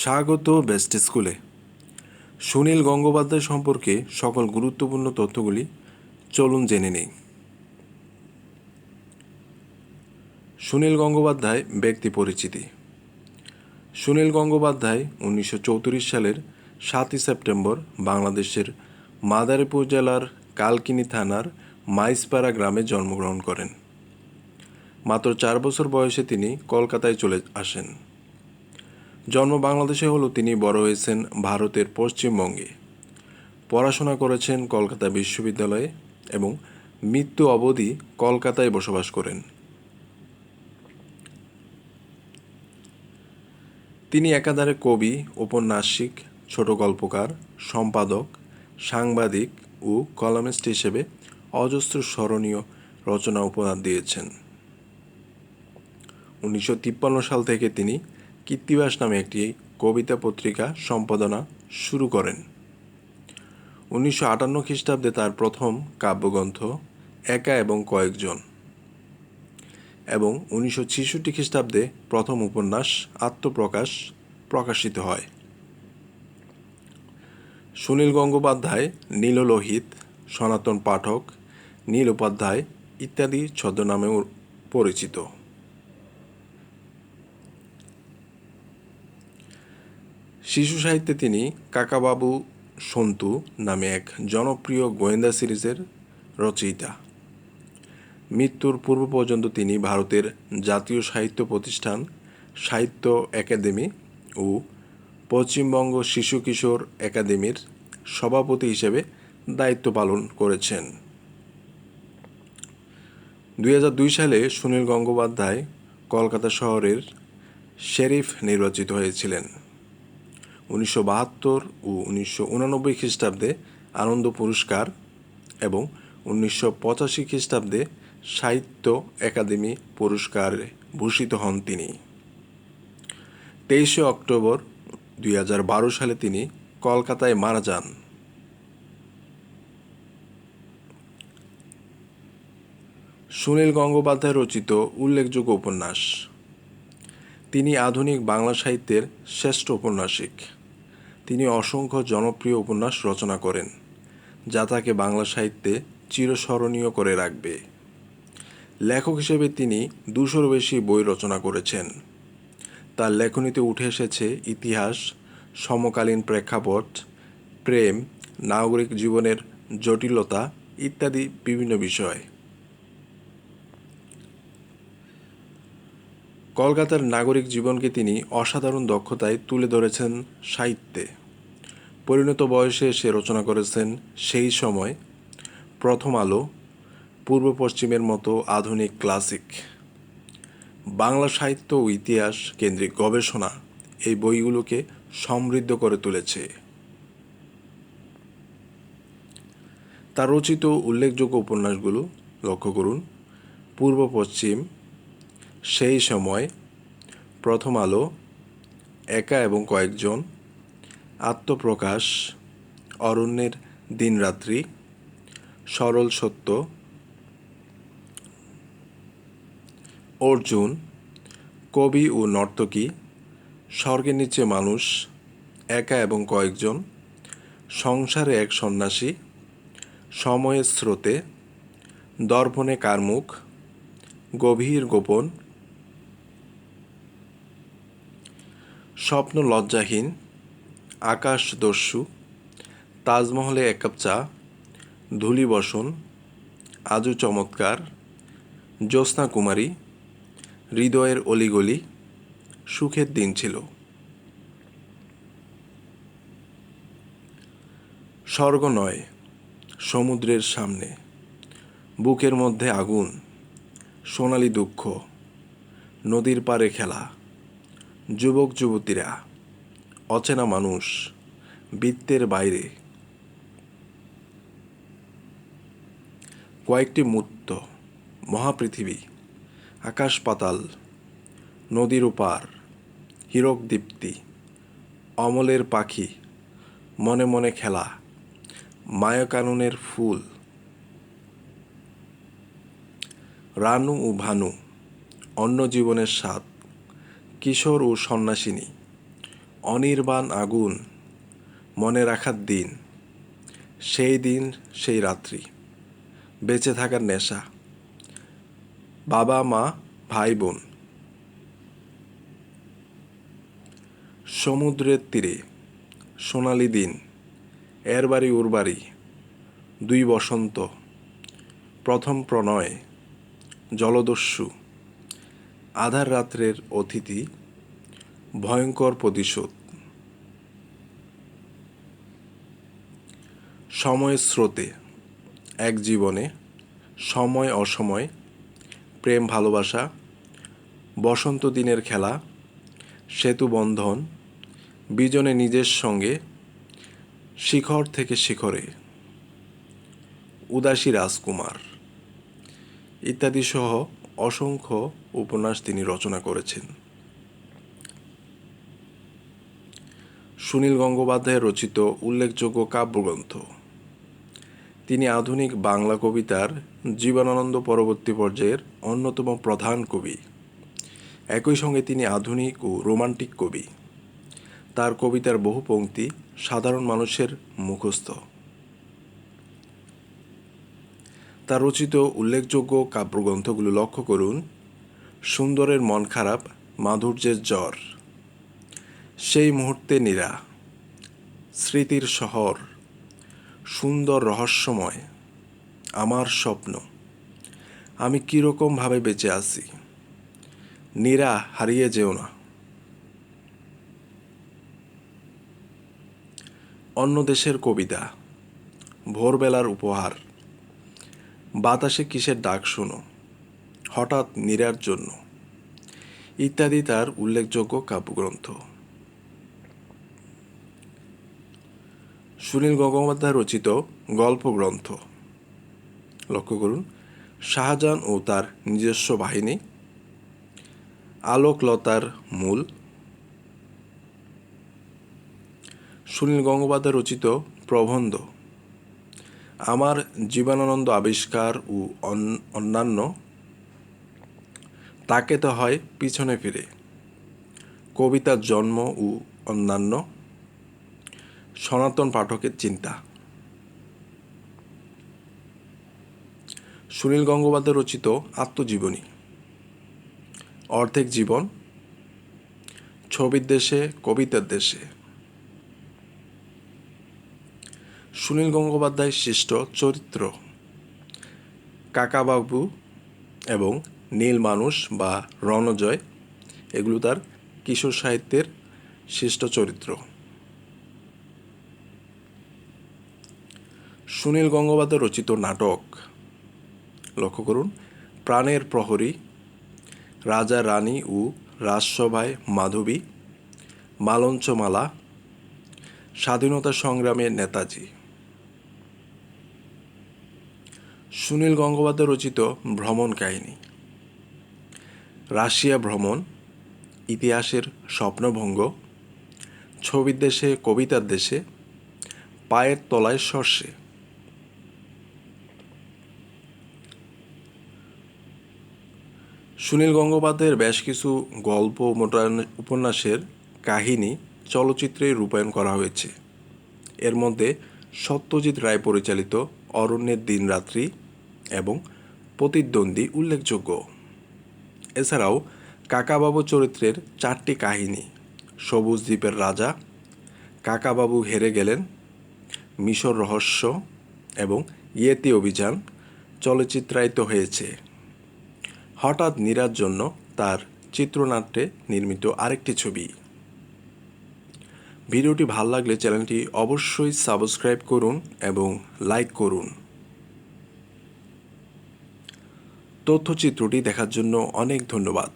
স্বাগত বেস্ট স্কুলে। সুনীল গঙ্গোপাধ্যায় সম্পর্কে সকল গুরুত্বপূর্ণ তথ্যগুলি চলুন জেনে নেই। সুনীল গঙ্গোপাধ্যায় ব্যক্তি পরিচিতি। সুনীল গঙ্গোপাধ্যায় 1934 সালের 7 সেপ্টেম্বর বাংলাদেশের মাদারীপুর জেলার কালকিনি থানার মাইজপাড়া গ্রামে জন্মগ্রহণ করেন। মাত্র 4 বছর বয়সে তিনি কলকাতায় চলে আসেন। জন্ম বাংলাদেশে হলেও তিনি বড় হয়েছেন ভারতের পশ্চিমবঙ্গে। পড়াশোনা করেছেন কলকাতা বিশ্ববিদ্যালয়ে এবং মৃত্যু অবধি কলকাতায় বসবাস করেন। তিনি একাধারে কবি, ঔপন্যাসিক, ছোট গল্পকার, সম্পাদক, সাংবাদিক ও কলামিস্ট হিসেবে অজস্র স্মরণীয় রচনা উপহার দিয়েছেন। 1953 সাল থেকে তিনি কৃত্তিবাস নামে একটি কবিতা পত্রিকা সম্পাদনা শুরু করেন। 1958 খ্রিস্টাব্দে তার প্রথম কাব্যগ্রন্থ একা এবং কয়েকজন এবং 1966 খ্রিস্টাব্দে প্রথম উপন্যাস আত্মপ্রকাশ প্রকাশিত হয়। সুনীল গঙ্গোপাধ্যায় নীললোহিত, সনাতন পাঠক, নীল উপাধ্যায় ইত্যাদি ছদ্মনামেও পরিচিত। শিশু সাহিত্যে তিনি কাকাবাবু সন্তু নামে এক জনপ্রিয় গোয়েন্দা সিরিজের রচয়িতা। মৃত্যুর পূর্ব পর্যন্ত তিনি ভারতের জাতীয় সাহিত্য প্রতিষ্ঠান সাহিত্য একাডেমি ও পশ্চিমবঙ্গ শিশু কিশোর একাডেমির সভাপতি হিসেবে দায়িত্ব পালন করেছেন। 2002 সালে সুনীল গঙ্গোপাধ্যায় কলকাতা শহরের শেরিফ নির্বাচিত হয়েছিলেন। 1972 ও 1989 খ্রিস্টাব্দে আনন্দ পুরস্কার এবং 1985 খ্রিস্টাব্দে সাহিত্য একাডেমি পুরস্কারে ভূষিত হন তিনি। 23 অক্টোবর 2012 সালে তিনি কলকাতায় মারা যান। সুনীল গঙ্গোপাধ্যায় রচিত উল্লেখযোগ্য উপন্যাস। তিনি আধুনিক বাংলা সাহিত্যের শ্রেষ্ঠ ঔপন্যাসিক। তিনি অসংখ্য জনপ্রিয় উপন্যাস রচনা করেন, যা তাকে বাংলা সাহিত্যে চিরস্মরণীয় করে রাখবে। লেখক হিসেবে তিনি 200-র বেশি বই রচনা করেছেন। তার লেখনীতে উঠে এসেছে ইতিহাস, সমকালীন প্রেক্ষাপট, প্রেম, নাগরিক জীবনের জটিলতা ইত্যাদি বিভিন্ন বিষয়। কলকাতার নাগরিক জীবনকে তিনি অসাধারণ দক্ষতায় তুলে ধরেছেন সাহিত্যে। পরিণত বয়সে সে রচনা করেছেন সেই সময়, প্রথম আলো, পূর্ব পশ্চিমের মতো আধুনিক ক্লাসিক। বাংলা সাহিত্য ও ইতিহাস কেন্দ্রিক গবেষণা এই বইগুলোকে সমৃদ্ধ করে তুলেছে। তার রচিত উল্লেখযোগ্য উপন্যাসগুলো লক্ষ্য করুন: পূর্ব পশ্চিম, সেই সময়, প্রথম আলো, একা এবং কয়েকজন, আত্মপ্রকাশ, অরণ্যের দিনরাত্রি, সরল সত্য, অর্জুন, কবি ও নর্তকী, স্বর্গের নিচে মানুষ, একা এবং কয়েকজন, সংসারে এক সন্ন্যাসী, সময়ের স্রোতে, দর্পণে কার মুখ, গভীর গোপন, স্বপ্ন লজ্জাহীন, আকাশদস্যু, তাজমহলে এক কাপ চা, ধূলিবসন, আজও চমৎকার, জ্যোৎস্না কুমারী, হৃদয়ের অলিগলি, সুখের দিন ছিল। স্বর্গ নয়, সমুদ্রের সামনে, বুকের মধ্যে আগুন, সোনালি দুঃখ, নদীর পাড়ে খেলা, যুবক যুবতীরা, অচেনা মানুষ, বৃত্তের বাইরে, কয়েকটি মূর্ত, মহাপৃথিবী, আকাশ পাতাল, নদীর ওপার, হীরক দীপ্তি, অমলের পাখি, মনে মনে খেলা, মায়াকাননের ফুল, রানু ও ভানু, অন্য জীবনের স্বাদ, কিশোর ও সন্ন্যাসিনী, অনির্বাণ আগুন, মনে রাখার দিন, সেই দিন সেই রাত্রি, বেঁচে থাকার নেশা, বাবা মা ভাই বোন, সমুদ্রের তীরে, সোনালি দিন, এর বাড়ি ওর বাড়ি, দুই বসন্ত, প্রথম প্রণয়, জলদস্যু, আধার রাত্রের অতিথি, ভয়ঙ্কর প্রতিশোধ, সময়ের স্রোতে, এক জীবনে, সময় অসময়, প্রেম ভালোবাসা, বসন্ত দিনের খেলা, সেতু বন্ধন, বিজনে নিজের সঙ্গে, শিখর থেকে শিখরে, উদাসী রাজকুমার ইত্যাদি সহ অসংখ্য উপন্যাস তিনি রচনা করেছেন। সুনীল গঙ্গোপাধ্যায় রচিত উল্লেখযোগ্য কাব্যগ্রন্থ। তিনি আধুনিক বাংলা কবিতার জীবনানন্দ পরবর্তী পর্যায়ের অন্যতম প্রধান কবি। একই সঙ্গে তিনি আধুনিক ও রোমান্টিক কবি। তার কবিতার বহু পংক্তি সাধারণ মানুষের মুখস্থ। তার রচিত উল্লেখযোগ্য কাব্যগ্রন্থগুলো লক্ষ্য করুন: সুন্দরের মন খারাপ, মাধুর্যের জ্বর, সেই মুহূর্তে নীরা, স্মৃতির শহর, সুন্দর রহস্যময়, আমার স্বপ্ন, আমি কীরকমভাবে বেঁচে আছি, নীরা হারিয়ে যেও না, অন্য দেশের কবিতা, ভোরবেলার উপহার, বাতাসে কিসের ডাক শোনো, হঠাৎ নীরার জন্য ইত্যাদি তার উল্লেখযোগ্য কাব্যগ্রন্থ। সুনীল গঙ্গোপাধ্যায় রচিত গল্পগ্রন্থ লক্ষ্য করুন: শাহজাহান ও তার নিজস্ব বাহিনী, আলোকলতার মূল। সুনীল গঙ্গোপাধ্যায় রচিত প্রবন্ধ, আমার জীবনানন্দ আবিষ্কার ও অন্যান্য, তাকে তো হয় পিছনে ফিরে, কবিতার জন্ম ও অন্যান্য, সনাতন পাঠকের চিন্তা। সুনীল গঙ্গোপাধ্যায় রচিত আত্মজীবনী, অর্ধেক জীবন, ছবির দেশে, কবিতার দেশে। সুনীল গঙ্গোপাধ্যায় সৃষ্ট চরিত্র, কাকাবাবু এবং নীল মানুষ বা রণজয়, এগুলো তার কিশোর সাহিত্যের সৃষ্ট চরিত্র। সুনীল গঙ্গোপাধ্যায় রচিত নাটক লক্ষ্য করুন: প্রাণের প্রহরী, রাজা রানী ও রাজসভায় মাধবী, মালঞ্চমালা, স্বাধীনতা সংগ্রামের নেতাজি। সুনীল গঙ্গোপাধ্যায় রচিত ভ্রমণ কাহিনী, রাশিয়া ভ্রমণ, ইতিহাসের স্বপ্নভঙ্গ, ছবির দেশে, কবিতার দেশে, পায়ের তলায় সর্ষে। সুনীল গঙ্গোপাধ্যায়ের বেশ কিছু গল্প উপন্যাসের কাহিনী চলচ্চিত্রে রূপায়ণ করা হয়েছে। এর মধ্যে সত্যজিৎ রায় পরিচালিত অরণ্যের দিনরাত্রি এবং প্রতিদ্বন্দ্বী উল্লেখযোগ্য। এছাড়াও কাকাবাবু চরিত্রের 4টি কাহিনী, সবুজ দ্বীপের রাজা, কাকাবাবু হেরে গেলেন, মিশর রহস্য এবং ইয়েতি অভিযান চলচ্চিত্রায়িত হয়েছে। হঠাৎ নীরার জন্য তার চিত্রনাট্যে নির্মিত আরেকটি ছবি। ভিডিওটি ভালো লাগলে চ্যানেলটি অবশ্যই সাবস্ক্রাইব করুন এবং লাইক করুন। তথ্যচিত্রটি দেখার জন্য অনেক ধন্যবাদ।